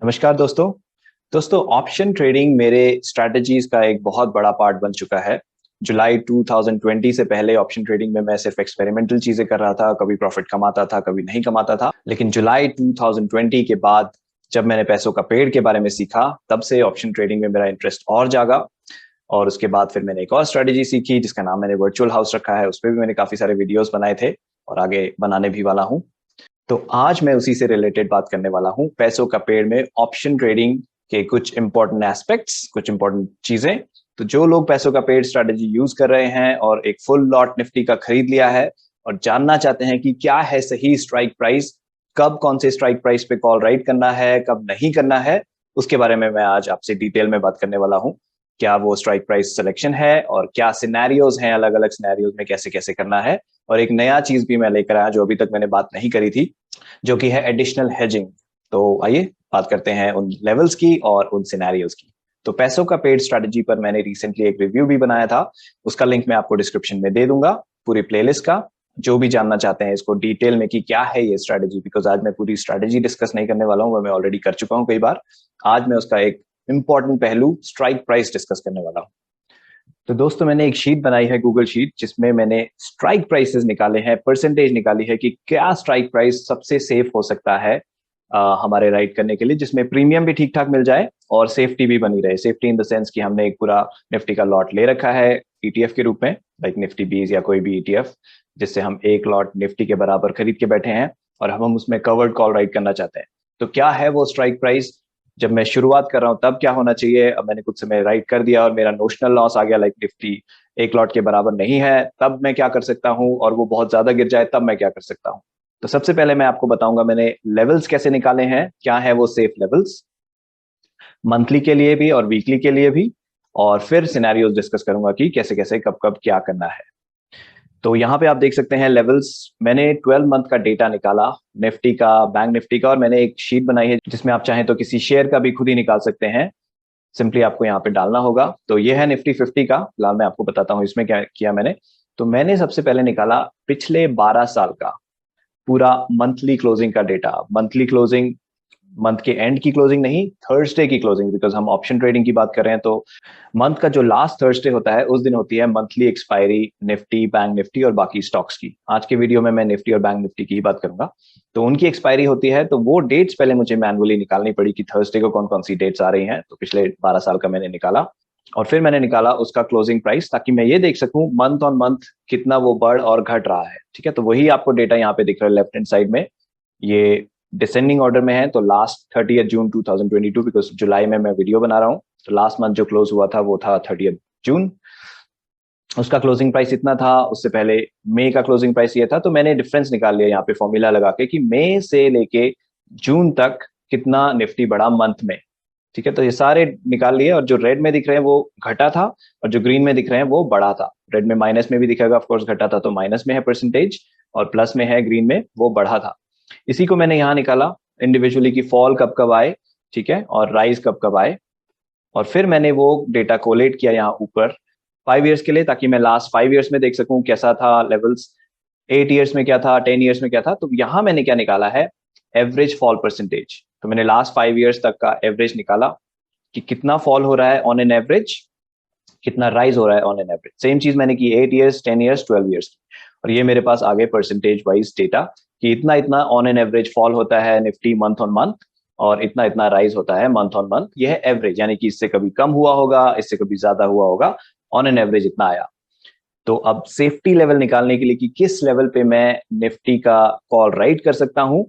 नमस्कार दोस्तों। Option trading मेरे स्ट्रैटेजीज का एक बहुत बड़ा पार्ट बन चुका है। जुलाई 2020 से पहले ऑप्शन ट्रेडिंग में मैं सिर्फ एक्सपेरिमेंटल चीजें कर रहा था, कभी प्रॉफिट कमाता था, कभी नहीं कमाता था। लेकिन जुलाई 2020 के बाद जब मैंने पैसों का पेड़ के बारे में सीखा, तब से ऑप्शन ट्रेडिंग में मेरा इंटरेस्ट और जागा। और उसके बाद फिर मैंने एक और स्ट्रेटेजी सीखी जिसका नाम मैंने वर्चुअल हाउस रखा है। उस पर भी मैंने काफी सारे वीडियोस बनाए थे और आगे बनाने भी वाला हूँ। तो आज मैं उसी से रिलेटेड बात करने वाला हूं, पैसों का पेड़ में ऑप्शन ट्रेडिंग के कुछ इंपॉर्टेंट एस्पेक्ट्स, कुछ इंपॉर्टेंट चीजें। तो जो लोग पैसों का पेड़ स्ट्रेटेजी यूज कर रहे हैं और एक फुल लॉट निफ्टी का खरीद लिया है और जानना चाहते हैं कि क्या है सही स्ट्राइक प्राइस, कब कौन से स्ट्राइक प्राइस पे कॉल राइट करना है, कब नहीं करना है, उसके बारे में मैं आज आपसे डिटेल में बात करने वाला हूं। क्या वो स्ट्राइक प्राइस सिलेक्शन है और क्या सिनेरियोज हैं, अलग अलग सिनेरियोज में कैसे कैसे करना है। और एक नया चीज भी मैं लेकर आया जो अभी तक मैंने बात नहीं करी थी, जो कि है एडिशनल हेजिंग। तो आइए बात करते हैं उन लेवल्स की और उन सिनेरियोज की। तो पैसों का पेड स्ट्रेटजी पर मैंने रिसेंटली एक रिव्यू भी बनाया था, उसका लिंक मैं आपको डिस्क्रिप्शन में दे दूंगा, पूरी प्लेलिस्ट का। जो भी जानना चाहते हैं इसको डिटेल में कि क्या है ये स्ट्रेटजी, बिकॉज आज मैं पूरी स्ट्रेटजी डिस्कस नहीं करने वाला हूँ, वो मैं ऑलरेडी कर चुका हूँ कई बार। आज मैं उसका एक इंपॉर्टेंट पहलू स्ट्राइक प्राइस डिस्कस करने वाला हूँ। तो दोस्तों मैंने एक शीट बनाई है, गूगल शीट, जिसमें मैंने स्ट्राइक प्राइसेस निकाले हैं, परसेंटेज निकाली है कि क्या स्ट्राइक प्राइस सबसे सेफ हो सकता है हमारे राइट करने के लिए, जिसमें प्रीमियम भी ठीक ठाक मिल जाए और सेफ्टी भी बनी रहे। सेफ्टी इन द सेंस कि हमने एक पूरा निफ्टी का लॉट ले रखा है ईटीएफ के रूप में, लाइक निफ्टी 20 या कोई भी ईटीएफ, जिससे हम एक लॉट निफ्टी के बराबर खरीद के बैठे हैं और हम उसमें कवर्ड कॉल राइट करना चाहते हैं। तो क्या है वो स्ट्राइक प्राइस, जब मैं शुरुआत कर रहा हूं तब क्या होना चाहिए। अब मैंने कुछ समय राइट कर दिया और मेरा नोशनल लॉस आ गया, लाइक निफ्टी एक लॉट के बराबर नहीं है, तब मैं क्या कर सकता हूं, और वो बहुत ज्यादा गिर जाए तब मैं क्या कर सकता हूं। तो सबसे पहले मैं आपको बताऊंगा मैंने लेवल्स कैसे निकाले हैं, क्या है वो सेफ लेवल्स, मंथली के लिए भी और वीकली के लिए भी। और फिर सिनेरियोज डिस्कस करूंगा कि कैसे कैसे कब कब क्या करना है। तो यहाँ पे आप देख सकते हैं लेवल्स। मैंने 12 मंथ का डेटा निकाला निफ्टी का, बैंक निफ्टी का, और मैंने एक शीट बनाई है जिसमें आप चाहें तो किसी शेयर का भी खुद ही निकाल सकते हैं। सिंपली आपको यहाँ पे डालना होगा। तो ये है निफ्टी 50 का। फिलहाल मैं आपको बताता हूँ इसमें क्या किया मैंने। तो मैंने सबसे पहले निकाला पिछले 12 साल का पूरा मंथली क्लोजिंग का डेटा। मंथली क्लोजिंग, मंथ के एंड की क्लोजिंग नहीं, थर्सडे की क्लोजिंग, बिकॉज हम ऑप्शन ट्रेडिंग की बात कर रहे हैं। तो मंथ का जो लास्ट थर्सडे होता है उस दिन होती है monthly expiry Nifty, bank Nifty और बाकी स्टॉक्स की। आज के वीडियो में मैं निफ्टी और बैंक निफ्टी की ही बात करूंगा। तो उनकी एक्सपायरी होती है, तो वो डेट्स पहले मुझे मैनुअली निकालनी पड़ी कि थर्सडे को कौन कौन सी डेट्स आ रही हैं। तो पिछले 12 साल का मैंने निकाला और फिर मैंने निकाला उसका क्लोजिंग प्राइस, ताकि मैं ये देख सकूं मंथ ऑन मंथ कितना वो बढ़ और घट रहा है। ठीक है, तो वही आपको डेटा यहाँ पे दिख रहा है लेफ्ट हैंड साइड में। ये डिसेंडिंग ऑर्डर में है। तो लास्ट 30 जून 2022, बिकॉज जुलाई में मैं वीडियो बना रहा हूँ, तो लास्ट मंथ जो क्लोज हुआ था वो था 30 जून। उसका क्लोजिंग प्राइस इतना था। उससे पहले मई का क्लोजिंग प्राइस ये था। तो मैंने डिफरेंस निकाल लिया यहाँ पे फॉर्मूला लगा के कि मई से लेके जून तक कितना निफ्टी बढ़ा मंथ में। ठीक है, तो ये सारे निकाल लिए, और जो रेड में दिख रहे हैं वो घटा था और जो ग्रीन में दिख रहे हैं वो बढ़ा था। रेड में माइनस में भी दिखेगा, ऑफकोर्स घटा था तो माइनस में है परसेंटेज, और प्लस में है ग्रीन में वो बढ़ा था। इसी को मैंने यहाँ निकाला इंडिविजुअली की फॉल कब कब आए, ठीक है, और राइज कब कब आए। और फिर मैंने वो डेटा कोलेट किया यहाँ ऊपर 5 ईयर्स के लिए, ताकि मैं लास्ट 5 ईयर्स में देख सकूं कैसा था लेवल्स, 8 ईयर्स में क्या था, 10 ईयर्स में क्या था। तो यहाँ मैंने क्या निकाला है, एवरेज फॉल परसेंटेज। तो मैंने लास्ट 5 ईयर्स तक का एवरेज निकाला कि कितना फॉल हो रहा है ऑन एन एवरेज, कितना राइज हो रहा है ऑन एन एवरेज। सेम चीज मैंने की 8 ईयर्स, 10 ईयर्स, 12 ईयर्स की। और ये मेरे पास आगे परसेंटेज वाइज डेटा कि इतना इतना ऑन एन एवरेज फॉल होता है निफ्टी मंथ ऑन मंथ, और इतना इतना राइज होता है मंथ ऑन मंथ। ये है एवरेज, यानी कि इससे कभी कम हुआ होगा, इससे कभी ज्यादा हुआ होगा, ऑन एन एवरेज इतना आया। तो अब सेफ्टी लेवल निकालने के लिए कि किस लेवल पे मैं निफ्टी का कॉल राइट कर सकता हूं,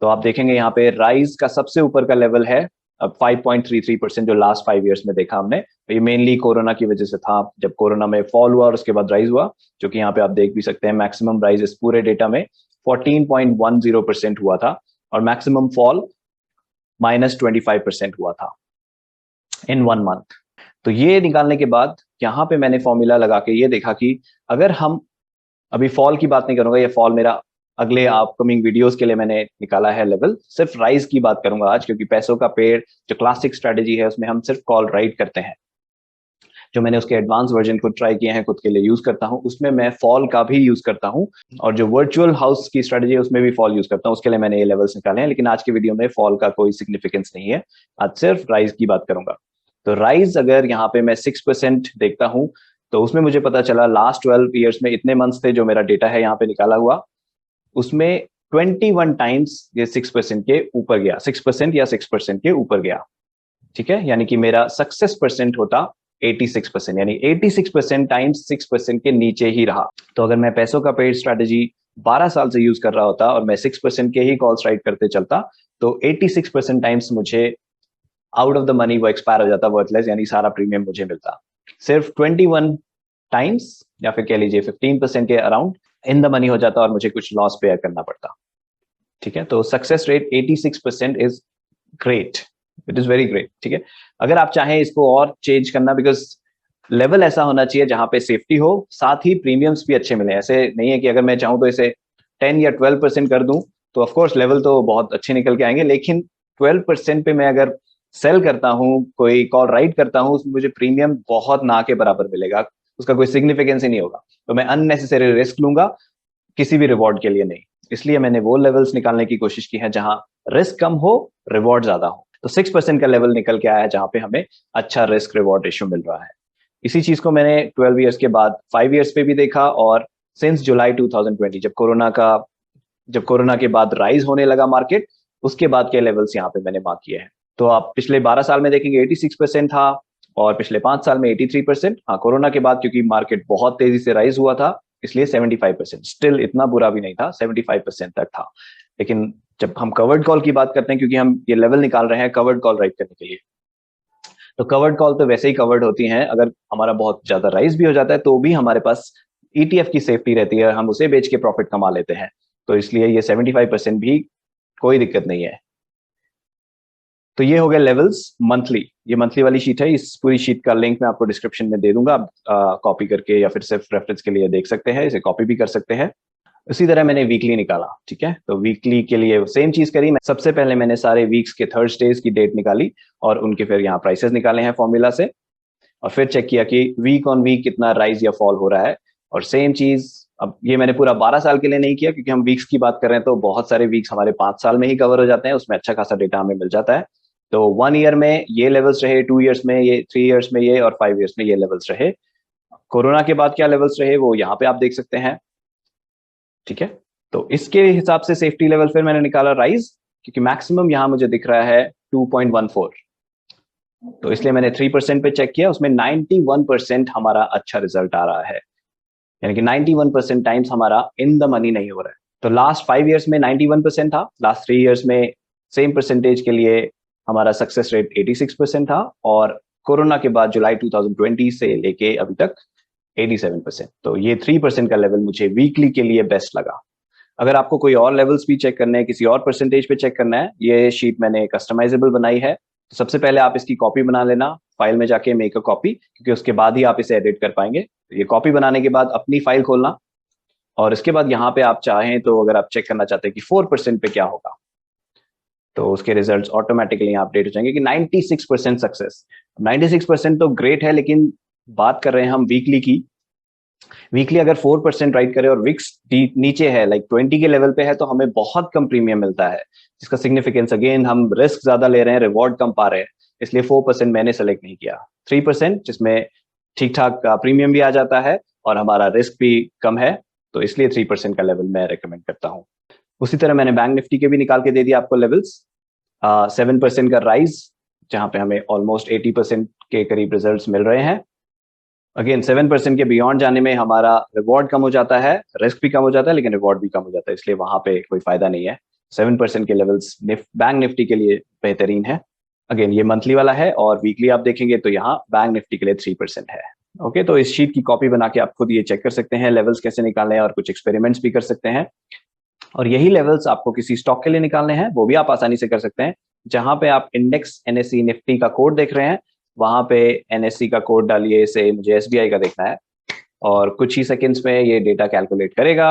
तो आप देखेंगे यहाँ पे राइज का सबसे ऊपर का लेवल है अब 5.33%, जो लास्ट 5 ईयर्स में देखा हमने। तो ये मेनली कोरोना की वजह से था, जब कोरोना में फॉल हुआ और उसके बाद राइज हुआ, जो कि यहाँ पे आप देख भी सकते हैं। मैक्सिमम राइज इस पूरे डेटा में 14.10% हुआ था, और मैक्सिमम फॉल -25% हुआ था इन 1 मंथ। तो ये निकालने के बाद यहाँ पे मैंने फॉर्मूला लगा के ये देखा कि अगर हम, अभी फॉल की बात नहीं करूंगा, ये फॉल मेरा अगले अपकमिंग वीडियोस के लिए मैंने निकाला है लेवल, सिर्फ राइज की बात करूंगा आज, क्योंकि पैसों का पेड़ जो क्लासिक स्ट्रेटेजी है उसमें हम सिर्फ कॉल राइट करते हैं। जो मैंने उसके एडवांस वर्जन खुद ट्राई किए हैं, खुद के लिए यूज करता हूँ, उसमें मैं फॉल का भी यूज करता हूँ। और जो वर्चुअल हाउस की स्ट्रेटेजी है उसमें भी फॉल यूज करता हूँ, उसके लिए मैंने ये लेवल्स निकाले हैं। लेकिन आज की वीडियो में फॉल का कोई सिग्निफिकेंस नहीं है, आज सिर्फ राइज की बात करूंगा। तो राइज अगर यहाँ पे मैं 6% देखता हूँ, तो उसमें मुझे पता चला लास्ट 12 ईयर्स में इतने मंथ्स थे जो मेरा डेटा है यहाँ पे निकाला हुआ, उसमें 21 टाइम्स ये 6% के ऊपर गया, 6% या 6% के ऊपर गया। ठीक है, यानी कि मेरा सक्सेस परसेंट होता 86%, यानी 86% टाइम्स 6% के नीचे ही रहा। तो अगर मैं पैसों का पेड स्ट्रैटेजी 12 साल से यूज कर रहा होता और मैं 6% के ही कॉल्स राइट करते चलता, तो 86% टाइम्स मुझे आउट ऑफ द मनी वो एक्सपायर हो जाता, वर्थलेस, यानी सारा प्रीमियम मुझे मिलता। सिर्फ 21 टाइम्स या फिर कह लीजिए 15% के अराउंड इन द मनी हो जाता और मुझे कुछ लॉस बेयर करना पड़ता। ठीक है, तो success rate 86% is great, it is very great. ठीक है, अगर आप चाहें इसको और चेंज करना, बिकॉज लेवल ऐसा होना चाहिए जहां पे सेफ्टी हो, साथ ही प्रीमियम्स भी अच्छे मिले। ऐसे नहीं है कि अगर मैं चाहूं तो इसे 10 या 12% कर दूं, तो ऑफकोर्स लेवल तो बहुत अच्छे निकल के आएंगे, लेकिन 12% पे मैं अगर सेल करता हूं, कोई कॉल राइट करता हूं, उसमें मुझे प्रीमियम बहुत ना के बराबर मिलेगा, उसका कोई सिग्निफिकेंस ही नहीं होगा। तो मैं अननेसेसरी रिस्क लूंगा, किसी भी रिवॉर्ड के लिए नहीं। इसलिए मैंने वो लेवल्स निकालने की कोशिश की है जहां रिस्क कम हो, रिवॉर्ड ज्यादा हो। तो 6% का लेवल निकल के आया है जहां पे हमें अच्छा रिस्क रिवॉर्ड रेशियो मिल रहा है। इसी चीज को मैंने 12 ईयर्स के बाद 5 ईयर्स पे भी देखा, और सिंस जुलाई 2020, जब कोरोना के बाद राइज होने लगा मार्केट, उसके बाद के लेवल्स यहाँ पे मैंने मार्क किए हैं। तो आप पिछले 12 साल में देखेंगे 86% था, और पिछले 5 साल में 83%। हाँ, कोरोना के बाद क्योंकि मार्केट बहुत तेजी से राइज हुआ था, इसलिए 75%, स्टिल इतना बुरा भी नहीं था, 75% तक था। लेकिन जब हम कवर्ड कॉल की बात करते हैं, क्योंकि हम ये लेवल निकाल रहे हैं कवर्ड कॉल राइट करने के लिए, तो कवर्ड कॉल तो वैसे ही कवर्ड होती हैं, अगर हमारा बहुत ज्यादा राइज भी हो जाता है तो भी हमारे पास ईटीएफ की सेफ्टी रहती है, हम उसे बेच के प्रॉफिट कमा लेते हैं। तो इसलिए ये 75% भी कोई दिक्कत नहीं है। तो ये हो गए लेवल्स मंथली। ये मंथली वाली शीट है, इस पूरी शीट का लिंक मैं आपको डिस्क्रिप्शन में दे दूंगा, आप कॉपी करके या फिर सिर्फ रेफरेंस के लिए देख सकते हैं, इसे कॉपी भी कर सकते हैं। उसी तरह मैंने वीकली निकाला। ठीक है, तो वीकली के लिए सेम चीज करी। मैं सबसे पहले मैंने सारे वीक्स के थर्सडेज की डेट निकाली और उनके फिर यहाँ प्राइसेस निकाले हैं फॉर्मूला से, और फिर चेक किया कि वीक ऑन वीक कितना राइज या फॉल हो रहा है। और सेम चीज, अब ये मैंने पूरा 12 साल के लिए नहीं किया, क्योंकि हम वीक्स की बात कर रहे हैं तो बहुत सारे वीक्स हमारे 5 साल में ही कवर हो जाते हैं, उसमें अच्छा खासा डेटा हमें मिल जाता है। तो 1 ईयर में ये लेवल्स रहे, 2 ईयर्स में ये, 3 ईयर्स में ये, और 5 ईयर्स में ये लेवल्स रहे। कोरोना के बाद क्या लेवल्स रहे वो यहाँ पे आप देख सकते हैं। ठीक है, तो इसके हिसाब से सेफ्टी लेवल फिर मैंने निकाला राइज, क्योंकि मैक्सिमम यहाँ मुझे दिख रहा है 2.14, तो इसलिए मैंने 3% पे चेक किया, उसमें 91% हमारा अच्छा रिजल्ट आ रहा है, यानी कि 91% टाइम्स हमारा इन द मनी नहीं हो रहा है। तो लास्ट 5 ईयर्स में 91% था, लास्ट 3 ईयर्स में सेम परसेंटेज के लिए हमारा सक्सेस रेट 86% था, और कोरोना के बाद जुलाई 2020 से लेके अभी तक 87%। तो ये 3% का लेवल मुझे वीकली के लिए बेस्ट लगा। अगर आपको कोई और लेवल्स भी चेक करने हैं, किसी और परसेंटेज पे चेक करना है, ये शीट मैंने कस्टमाइजेबल बनाई है। तो सबसे पहले आप इसकी कॉपी बना लेना, फाइल में जाके मेक अ कॉपी, क्योंकि उसके बाद ही आप इसे एडिट कर पाएंगे। तो ये कॉपी बनाने के बाद अपनी फाइल खोलना, और इसके बाद यहाँ पे आप चाहें तो अगर आप चेक करना चाहते हैं कि 4% पे क्या होगा, तो उसके रिजल्ट्स ऑटोमेटिकली यहाँ अपडेट हो जाएंगे कि 96% सक्सेस। 96% तो ग्रेट है, लेकिन बात कर रहे हैं हम वीकली की। वीकली अगर 4% राइट करे और विक्स नीचे है, लाइक 20 के लेवल पे है, तो हमें बहुत कम प्रीमियम मिलता है, जिसका सिग्निफिकेंस अगेन हम रिस्क ज्यादा ले रहे हैं, रिवॉर्ड कम पा रहे हैं। इसलिए 4% मैंने सेलेक्ट नहीं किया। 3% जिसमें ठीक ठाक प्रीमियम भी आ जाता है और हमारा रिस्क भी कम है, तो इसलिए 3% का लेवल मैं रिकमेंड करता हूँ। उसी तरह मैंने बैंक निफ्टी के भी निकाल के दे दिया आपको लेवल्स। 7% का राइज, जहां पे हमें ऑलमोस्ट 80% के करीब रिजल्ट्स मिल रहे हैं। अगेन 7% के बियॉन्ड जाने में हमारा रिवॉर्ड कम हो जाता है, रिस्क भी कम हो जाता है, लेकिन रिवॉर्ड भी कम हो जाता है, इसलिए वहां पे कोई फायदा नहीं है। 7% के लेवल्स बैंक निफ्टी के लिए बेहतरीन है। अगेन ये मंथली वाला है, और वीकली आप देखेंगे तो यहाँ बैंक निफ्टी के लिए 3% है। ओके, तो इस शीट की कॉपी बना के आप खुद ये चेक कर सकते हैं लेवल्स कैसे निकालने हैं, और कुछ एक्सपेरिमेंट्स भी कर सकते हैं। और यही लेवल्स आपको किसी स्टॉक के लिए निकालने हैं, वो भी आप आसानी से कर सकते हैं। जहां पे आप इंडेक्स एनएससी निफ्टी का कोड देख रहे हैं, वहां पे एनएससी का कोड डालिए, से मुझे एसबीआई का देखना है, और कुछ ही सेकंड्स में ये डेटा कैलकुलेट करेगा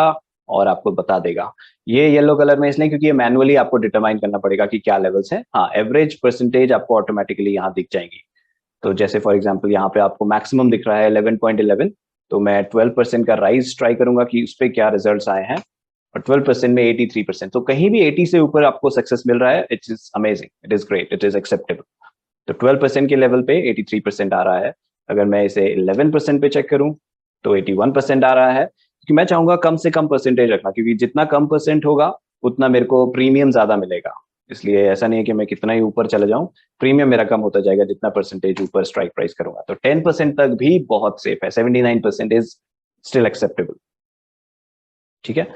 और आपको बता देगा। ये येलो कलर में इसलिए क्योंकि ये मैनुअली आपको डिटरमाइन करना पड़ेगा कि क्या लेवल्स हैं। हाँ, एवरेज परसेंटेज आपको ऑटोमेटिकली यहाँ दिख जाएंगी। तो जैसे फॉर एग्जांपल यहाँ पे आपको मैक्सिमम दिख रहा है 11.11, तो मैं 12% का राइज ट्राई करूंगा कि उस पर क्या रिजल्ट्स आए हैं, और 12% में 83%, तो कहीं भी 80 से ऊपर आपको सक्सेस मिल रहा है, it is amazing, it is great, it is acceptable. तो 12% के लेवल पे 83% आ रहा है। अगर मैं इसे 11% पे चेक करूं तो 81% आ रहा है, क्योंकि मैं चाहूंगा कम से कम परसेंटेज रखना, क्योंकि जितना कम परसेंट होगा उतना मेरे को प्रीमियम ज्यादा मिलेगा। इसलिए ऐसा नहीं है कि मैं कितना ही ऊपर चले जाऊं, प्रीमियम मेरा कम होता जाएगा जितना परसेंटेज ऊपर स्ट्राइक प्राइस करूंगा। तो 10% तक भी बहुत सेफ है, 79% इज स्टिल एक्सेप्टेबल। ठीक है,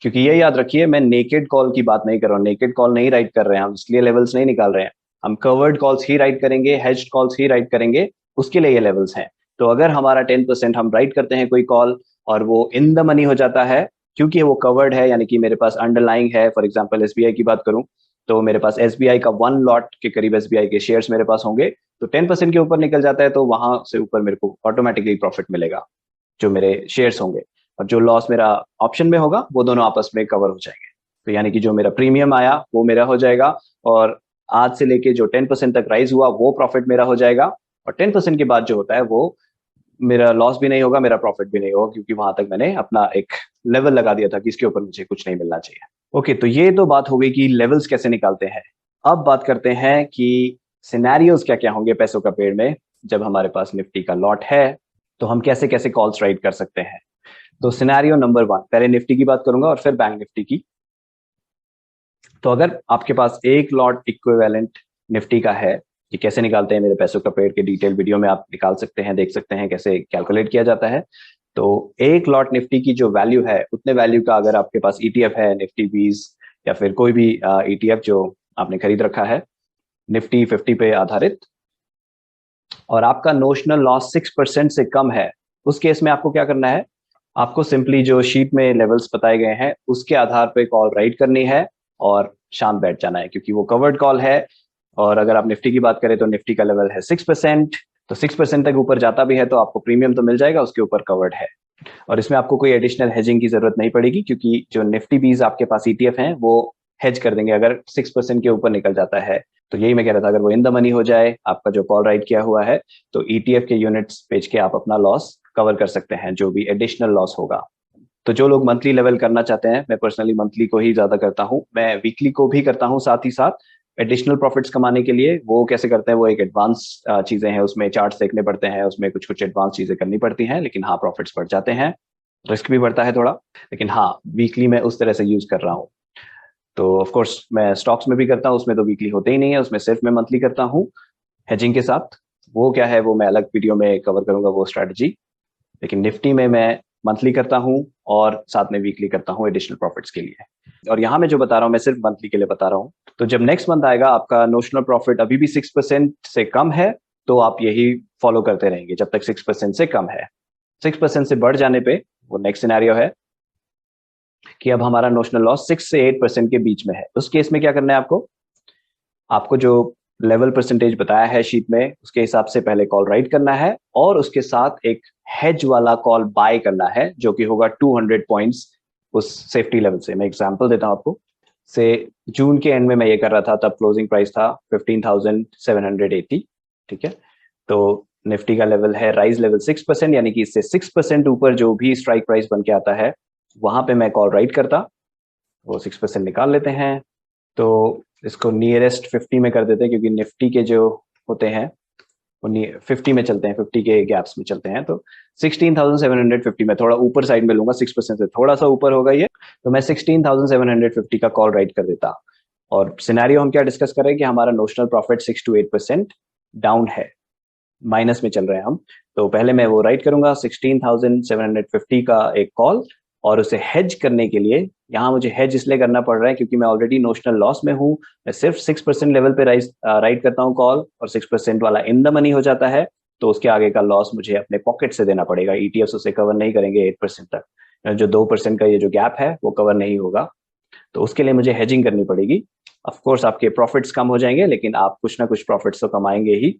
क्योंकि ये याद रखिए, मैं नेकेड कॉल की बात नहीं कर रहा हूँ, नेकेड कॉल नहीं राइट कर रहे हैं हम, इसलिए लेवल्स नहीं निकाल रहे हैं। हम कवर्ड कॉल्स ही राइट करेंगे, हेज्ड कॉल्स ही राइट करेंगे, उसके लिए ये लेवल्स हैं। तो अगर हमारा 10% हम राइट करते हैं कोई कॉल और वो इन द मनी हो जाता है, क्योंकि वो कवर्ड है, यानी कि मेरे पास अंडरलाइंग है, फॉर एग्जाम्पल एसबीआई की बात करूं तो मेरे पास एसबीआई का 1 लॉट के करीब एसबीआई के शेयर्स मेरे पास होंगे, तो 10% के ऊपर निकल जाता है, तो वहां से ऊपर मेरे को ऑटोमेटिकली प्रॉफिट मिलेगा जो मेरे शेयर्स होंगे, और जो लॉस मेरा ऑप्शन में होगा वो दोनों आपस में कवर हो जाएंगे। तो यानी कि जो मेरा प्रीमियम आया वो मेरा हो जाएगा, और आज से लेके जो 10% तक राइज हुआ वो प्रॉफिट मेरा हो जाएगा, और 10% के बाद जो होता है वो मेरा लॉस भी नहीं होगा, मेरा प्रॉफिट भी नहीं होगा, क्योंकि वहां तक मैंने अपना एक लेवल लगा दिया था कि इसके ऊपर मुझे कुछ नहीं मिलना चाहिए। ओके, तो ये तो बात हो गई कि लेवल्स कैसे निकालते हैं। अब बात करते हैं कि सिनेरियोज क्या क्या होंगे पैसों का पेड़ में, जब हमारे पास निफ्टी का लॉट है तो हम कैसे कैसे कॉल्स राइट कर सकते हैं। तो सिनेरियो नंबर 1, पहले निफ्टी की बात करूंगा और फिर बैंक निफ्टी की। तो अगर आपके पास एक लॉट इक्विवेलेंट निफ्टी का है, ये कैसे निकालते हैं मेरे पैसों का पेड़ के डिटेल वीडियो में आप निकाल सकते हैं, देख सकते हैं कैसे कैलकुलेट किया जाता है। तो एक लॉट निफ्टी की जो वैल्यू है, उतने वैल्यू का अगर आपके पास ईटीएफ है, निफ्टी 20 या फिर कोई भी ईटीएफ जो आपने खरीद रखा है निफ्टी 50 पे आधारित, और आपका नोशनल लॉस 6% से कम है, उस केस में आपको क्या करना है, आपको सिंपली जो शीट में लेवल्स बताए गए हैं उसके आधार पे कॉल राइट करनी है और शांत बैठ जाना है, क्योंकि वो कवर्ड कॉल है। और अगर आप निफ्टी की बात करें तो निफ्टी का लेवल है 6%, तो 6% तक ऊपर जाता भी है तो आपको प्रीमियम तो मिल जाएगा, उसके ऊपर कवर्ड है, और इसमें आपको कोई एडिशनल हेजिंग की जरूरत नहीं पड़ेगी, क्योंकि जो निफ्टी बीज आपके पास ईटीएफ हैं वो हेज कर देंगे अगर 6% के ऊपर निकल जाता है। तो यही मैं कह रहा था, अगर वो इन द मनी हो जाए, आपका जो कॉल राइट किया हुआ है, तो ईटीएफ के यूनिट्स बेच के आप अपना लॉस कवर कर सकते हैं, जो भी एडिशनल लॉस होगा। तो जो लोग मंथली लेवल करना चाहते हैं, मैं पर्सनली मंथली को ही ज्यादा करता हूँ, मैं वीकली को भी करता हूँ साथ ही साथ, एडिशनल प्रॉफिट्स कमाने के लिए। वो कैसे करते हैं, वो एक एडवांस चीजें हैं, उसमें चार्ट्स देखने पड़ते हैं, उसमें कुछ कुछ एडवांस चीजें करनी पड़ती हैं, लेकिन हाँ प्रॉफिट्स बढ़ जाते हैं, रिस्क भी बढ़ता है थोड़ा, लेकिन हाँ वीकली मैं उस तरह से यूज कर रहा हूँ। तो ऑफ कोर्स मैं स्टॉक्स में भी करता हूँ, उसमें तो वीकली होते ही नहीं है, उसमें सिर्फ मैं मंथली करता हूँ हेजिंग के साथ। वो क्या है वो मैं अलग वीडियो में कवर करूंगा वो स्ट्रैटेजी, लेकिन निफ्टी में मैं मंथली करता हूँ और साथ में वीकली करता हूँ एडिशनल प्रॉफिट्स के लिए। और यहाँ मैं जो बता रहा हूँ मैं सिर्फ मंथली के लिए बता रहा हूँ। तो जब नेक्स्ट मंथ आएगा, आपका नोशनल प्रॉफिट अभी भी 6% से कम है, तो आप यही फॉलो करते रहेंगे जब तक 6% से कम है। 6% से बढ़ जाने पे वो नेक्स्ट सिनेरियो है कि अब हमारा नोशनल लॉस 6 से 8% के बीच में है। उस केस में क्या करना है आपको, आपको जो लेवल परसेंटेज बताया है शीट में उसके हिसाब से पहले कॉल राइट करना है, और उसके साथ एक हेज वाला कॉल बाय करना है जो कि होगा 200 पॉइंट्स उस सेफ्टी लेवल से। मैं एग्जांपल देता हूं आपको, से जून के एंड में मैं ये कर रहा था, तब क्लोजिंग प्राइस था 15,780। ठीक है, तो निफ्टी का लेवल है राइज लेवल 6%, यानी कि इससे 6% ऊपर जो भी स्ट्राइक प्राइस बन के आता है वहां पे मैं कॉल राइट करता, वो 6% निकाल लेते हैं। तो इसको नियरेस्ट 50 में कर देते हैं, क्योंकि निफ्टी के जो होते हैं वो 50 में चलते हैं, 50 के गैप्स में चलते हैं। तो 16,750 में थोड़ा ऊपर साइड में लूंगा, 6% से थोड़ा सा ऊपर होगा ये, तो मैं 16,750 का कॉल राइट कर देता। और सिनेरियो हम क्या डिस्कस कर रहे हैं कि हमारा नोशनल प्रॉफिट 6 to 8% डाउन है, माइनस में चल रहे हैं हम। तो पहले मैं वो राइट करूंगा 16,750 का एक कॉल, और उसे हेज करने के लिए, यहाँ मुझे हेज इसलिए करना पड़ रहा है क्योंकि मैं ऑलरेडी नोशनल लॉस में हूँ, मैं सिर्फ 6% लेवल पे राइट करता हूँ कॉल, और 6% वाला इन द मनी हो जाता है, तो उसके आगे का लॉस मुझे अपने पॉकेट से देना पड़ेगा। ईटीएफ उसे कवर नहीं करेंगे 8% तक, जो 2% का ये जो गैप है वो कवर नहीं होगा, तो उसके लिए मुझे हेजिंग करनी पड़ेगी। ऑफकोर्स आपके प्रॉफिट्स कम हो जाएंगे, लेकिन आप कुछ ना कुछ प्रॉफिट्स तो कमाएंगे ही,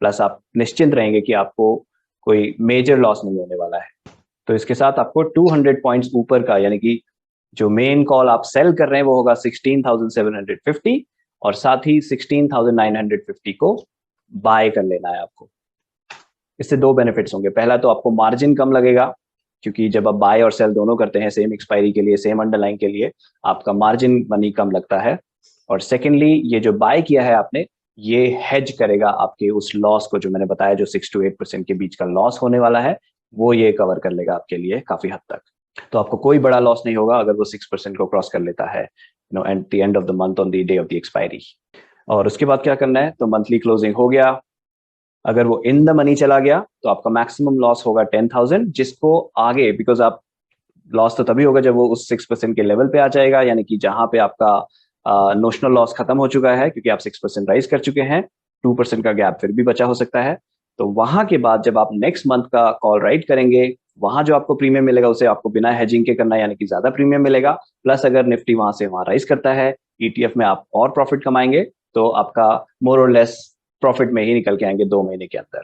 प्लस आप निश्चिंत रहेंगे कि आपको कोई मेजर लॉस नहीं होने वाला है। तो इसके साथ आपको 200 पॉइंट्स ऊपर का, यानी कि जो मेन कॉल आप सेल कर रहे हैं वो होगा 16,750, और साथ ही 16,950 को बाय कर लेना है आपको। इससे दो बेनिफिट्स होंगे। पहला तो आपको मार्जिन कम लगेगा, क्योंकि जब आप बाय और सेल दोनों करते हैं सेम एक्सपायरी के लिए, सेम अंडरलाइन के लिए, आपका मार्जिन मनी कम लगता है। और सेकेंडली, ये जो बाय किया है आपने, ये हेज करेगा आपके उस लॉस को, जो मैंने बताया, जो 6 to 8% के बीच का लॉस होने वाला है, वो ये कवर कर लेगा आपके लिए काफी हद तक। तो आपको कोई बड़ा लॉस नहीं होगा अगर वो 6% को क्रॉस कर लेता है, at the end of the month on the day of the expiry. और उसके बाद क्या करना है, तो मंथली क्लोजिंग हो गया, अगर वो इन द मनी चला गया तो आपका मैक्सिमम लॉस होगा 10,000, जिसको आगे, बिकॉज आप लॉस तो तभी होगा जब वो उस 6% के लेवल पे आ जाएगा, यानी कि जहां पे आपका नोशनल लॉस खत्म हो चुका है, क्योंकि आप 6% राइज कर चुके हैं, 2% का गैप फिर भी बचा हो सकता है। तो वहां के बाद जब आप नेक्स्ट मंथ का कॉल राइट करेंगे, वहां जो आपको प्रीमियम मिलेगा उसे आपको बिना हेजिंग के करना है, यानी कि ज्यादा प्रीमियम मिलेगा। प्लस अगर निफ्टी वहां से वहां राइज करता है, ईटीएफ में आप और प्रॉफिट कमाएंगे, तो आपका मोर और लेस प्रॉफिट में ही निकल के आएंगे 2 महीने के अंदर।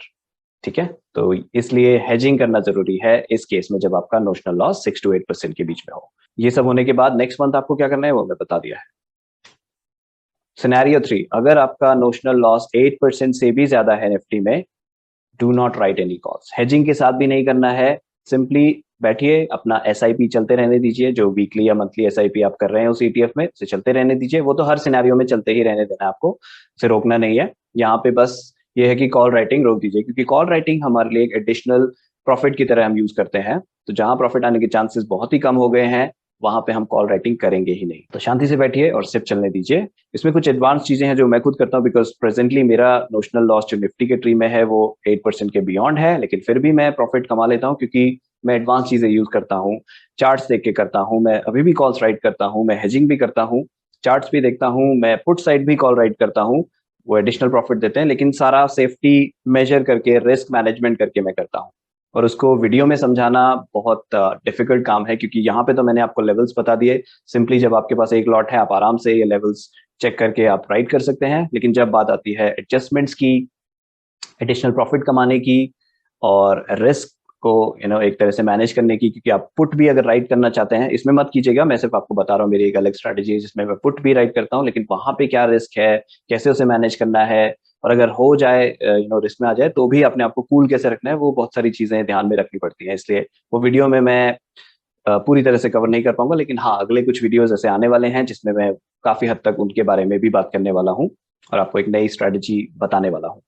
ठीक है, तो इसलिए हेजिंग करना जरूरी है इस केस में, जब आपका नोशनल लॉस 6 to 8% के बीच में हो। ये सब होने के बाद नेक्स्ट मंथ आपको क्या करना है वो मैं बता दिया है। सिनेरियो 3, अगर आपका नोशनल लॉस 8% से भी ज्यादा है निफ्टी में, do not right any calls. Hedging के साथ भी नहीं करना है, सिंपली बैठिए, अपना एसआईपी चलते रहने दीजिए, जो वीकली या मंथली एसआईपी आप कर रहे हैं उस ईटीएफ में, उसे चलते रहने दीजिए। वो तो हर सिनेरियो में चलते ही रहने देना है आपको, उसे रोकना नहीं है। यहाँ पे बस ये है कि कॉल राइटिंग रोक दीजिए, क्योंकि कॉल राइटिंग हमारे लिए एक एडिशनल प्रॉफिट की तरह हम यूज करते हैं। तो जहां प्रॉफिट आने के चांसेस बहुत ही कम हो गए हैं, वहां पे हम कॉल राइटिंग करेंगे ही नहीं। तो शांति से बैठिए और सिर्फ चलने दीजिए। इसमें कुछ एडवांस चीजें हैं जो मैं खुद करता हूँ, बिकॉज प्रेजेंटली मेरा नोशनल लॉस जो निफ्टी के ट्री में है वो 8% के बियॉन्ड है, लेकिन फिर भी मैं प्रॉफिट कमा लेता हूँ, क्योंकि मैं एडवांस चीजें यूज करता हूँ, चार्ट्स देख के करता हूँ, मैं अभी भी कॉल्स राइट करता हूँ, मैं हेजिंग भी करता हूँ, चार्ट्स भी देखता हूँ, मैं पुट साइड भी कॉल राइट करता हूँ। वो एडिशनल प्रॉफिट देते हैं, लेकिन सारा सेफ्टी मेजर करके, रिस्क मैनेजमेंट करके मैं करता हूँ। और उसको वीडियो में समझाना बहुत डिफिकल्ट काम है, क्योंकि यहाँ पे तो मैंने आपको लेवल्स बता दिए। सिंपली जब आपके पास एक लॉट है, आप आराम से ये लेवल्स चेक करके आप राइट कर सकते हैं। लेकिन जब बात आती है एडजस्टमेंट्स की, एडिशनल प्रॉफिट कमाने की, और रिस्क को एक तरह से मैनेज करने की, क्योंकि आप पुट भी अगर राइट करना चाहते हैं, इसमें मत कीजिएगा, मैं सिर्फ आपको बता रहा हूँ मेरी एक अलग स्ट्रैटेजी है जिसमें मैं पुट भी राइट करता हूँ, लेकिन वहां पे क्या रिस्क है, कैसे उसे मैनेज करना है, और अगर हो जाए रिस्क में आ जाए तो भी अपने आप को कूल कैसे रखना है, वो बहुत सारी चीजें ध्यान में रखनी पड़ती हैं। इसलिए वो वीडियो में मैं पूरी तरह से कवर नहीं कर पाऊंगा, लेकिन हाँ, अगले कुछ वीडियोज ऐसे आने वाले हैं जिसमें मैं काफी हद तक उनके बारे में भी बात करने वाला हूँ और आपको एक नई स्ट्रैटेजी बताने वाला हूँ।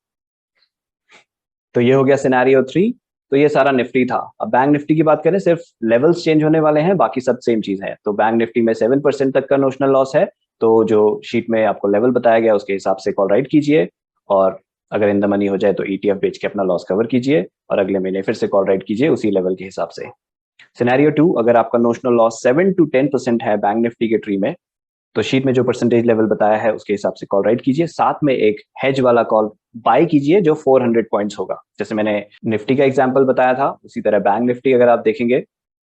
तो ये हो गया सिनेरियो 3। तो ये सारा निफ्टी था। अब बैंक निफ्टी की बात करें, सिर्फ लेवल्स चेंज होने वाले हैं, बाकी सब सेम चीज है। तो बैंक निफ्टी में 7% तक का नोशनल लॉस है, तो जो शीट में आपको लेवल बताया गया उसके हिसाब से कॉल राइट कीजिए, और अगर इन द मनी हो जाए तो ईटीएफ बेच के अपना लॉस कवर कीजिए, और अगले महीने फिर से कॉल राइट कीजिए उसी लेवल के हिसाब से। सिनेरियो 2, अगर आपका नोशनल लॉस 7 to 10% है बैंक निफ्टी के ट्री में, तो शीट में जो परसेंटेज लेवल बताया है उसके हिसाब से कॉल राइट कीजिए, साथ में एक हेज वाला कॉल बाय कीजिए जो 400 पॉइंट्स होगा। जैसे मैंने निफ्टी का एग्जांपल बताया था, उसी तरह बैंक निफ्टी अगर आप देखेंगे,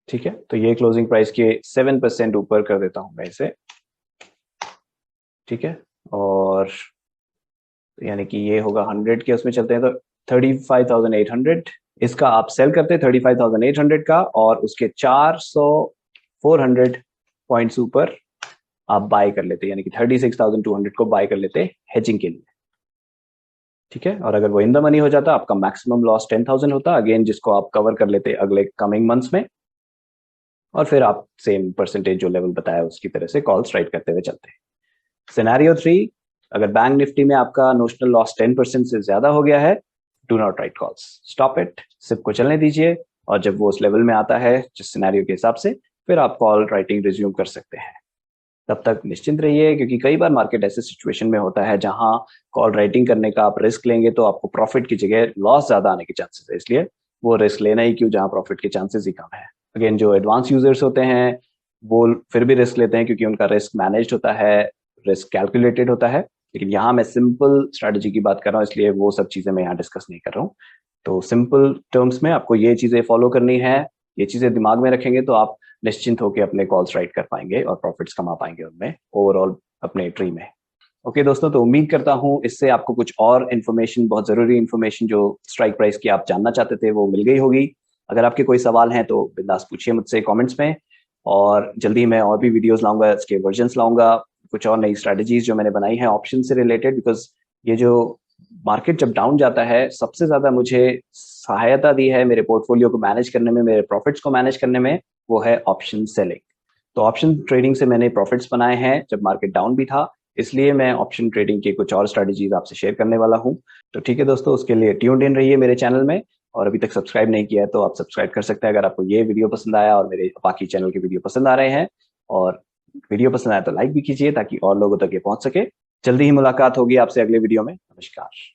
ठीक है, तो ये क्लोजिंग प्राइस के 7% ऊपर कर देता हूं मैं इसे, ठीक है, और यानी कि ये होगा 100 के, उसमें चलते हैं तो 35,800। इसका आप सेल करते हैं 35,800 का, और उसके 400 पॉइंट्स ऊपर आप बाय कर लेते, यानी कि 36,200 को बाय कर लेते हेजिंग के लिए, ठीक है। और अगर वो इन द मनी हो जाता, आपका मैक्सिमम लॉस 10,000 होता, अगेन जिसको आप कवर कर लेते अगले कमिंग मंथ्स में, और फिर आप सेम परसेंटेज जो लेवल बताया उसकी तरह से कॉल्स राइट करते हुए चलते हैं। सिनेरियो 3, अगर बैंक निफ्टी में आपका नोशनल लॉस 10% से ज्यादा हो गया है, do not write calls, stop it, SIP को चलने दीजिए, और जब वो उस लेवल में आता है जिस सिनेरियो के हिसाब से, फिर आप कॉल राइटिंग रिज्यूम कर सकते हैं। तब तक निश्चिंत रहिए, क्योंकि कई बार मार्केट ऐसे सिचुएशन में होता है जहां कॉल राइटिंग करने का आप रिस्क लेंगे तो आपको प्रॉफिट की जगह लॉस ज्यादा आने के चांसेस है, इसलिए वो रिस्क लेना ही क्यों जहां प्रॉफिट के चांसेस ही कम है। अगेन जो एडवांस यूजर्स होते हैं वो फिर भी रिस्क लेते हैं, क्योंकि उनका रिस्क मैनेज्ड होता है, रिस्क कैलकुलेटेड होता है। लेकिन यहाँ मैं सिंपल स्ट्रैटेजी की बात कर रहा हूँ, इसलिए वो सब चीजें मैं यहाँ डिस्कस नहीं कर रहा हूँ। तो सिंपल टर्म्स में आपको ये चीजें फॉलो करनी है, ये चीजें दिमाग में रखेंगे तो आप निश्चिंत होकर अपने कॉल्स राइट कर पाएंगे और प्रॉफिट्स कमा पाएंगे उनमें ओवरऑल अपने ट्री में। ओके दोस्तों, तो उम्मीद करता हूँ इससे आपको कुछ और इन्फॉर्मेशन, बहुत जरूरी इन्फॉर्मेशन जो स्ट्राइक प्राइस की आप जानना चाहते थे, वो मिल गई होगी। अगर आपके कोई सवाल हैं तो बिंदास पूछिए मुझसे कमेंट्स में, और जल्दी मैं और भी वीडियोस लाऊंगा, इसके वर्जन्स लाऊंगा, कुछ और नई स्ट्रेटजीज जो मैंने बनाई हैं ऑप्शन से रिलेटेड, बिकॉज ये जो मार्केट जब डाउन जाता है, सबसे ज्यादा मुझे सहायता दी है मेरे पोर्टफोलियो को मैनेज करने में, मेरे प्रॉफिट्स को मैनेज करने में, वो है ऑप्शन सेलिंग। तो ऑप्शन ट्रेडिंग से मैंने प्रॉफिट्स बनाए हैं जब मार्केट डाउन भी था, इसलिए मैं ऑप्शन ट्रेडिंग की कुछ और स्ट्रेटजीज आपसे शेयर करने वाला हूं। तो ठीक है दोस्तों, उसके लिए ट्यून्ड इन रहिए मेरे चैनल में, और अभी तक सब्सक्राइब नहीं किया है तो आप सब्सक्राइब कर सकते हैं अगर आपको ये वीडियो पसंद आया और मेरे बाकी चैनल के वीडियो पसंद आ रहे हैं। और वीडियो पसंद आया तो लाइक भी कीजिए ताकि और लोगों तक ये पहुंच सके। जल्दी ही मुलाकात होगी आपसे अगले वीडियो में। नमस्कार।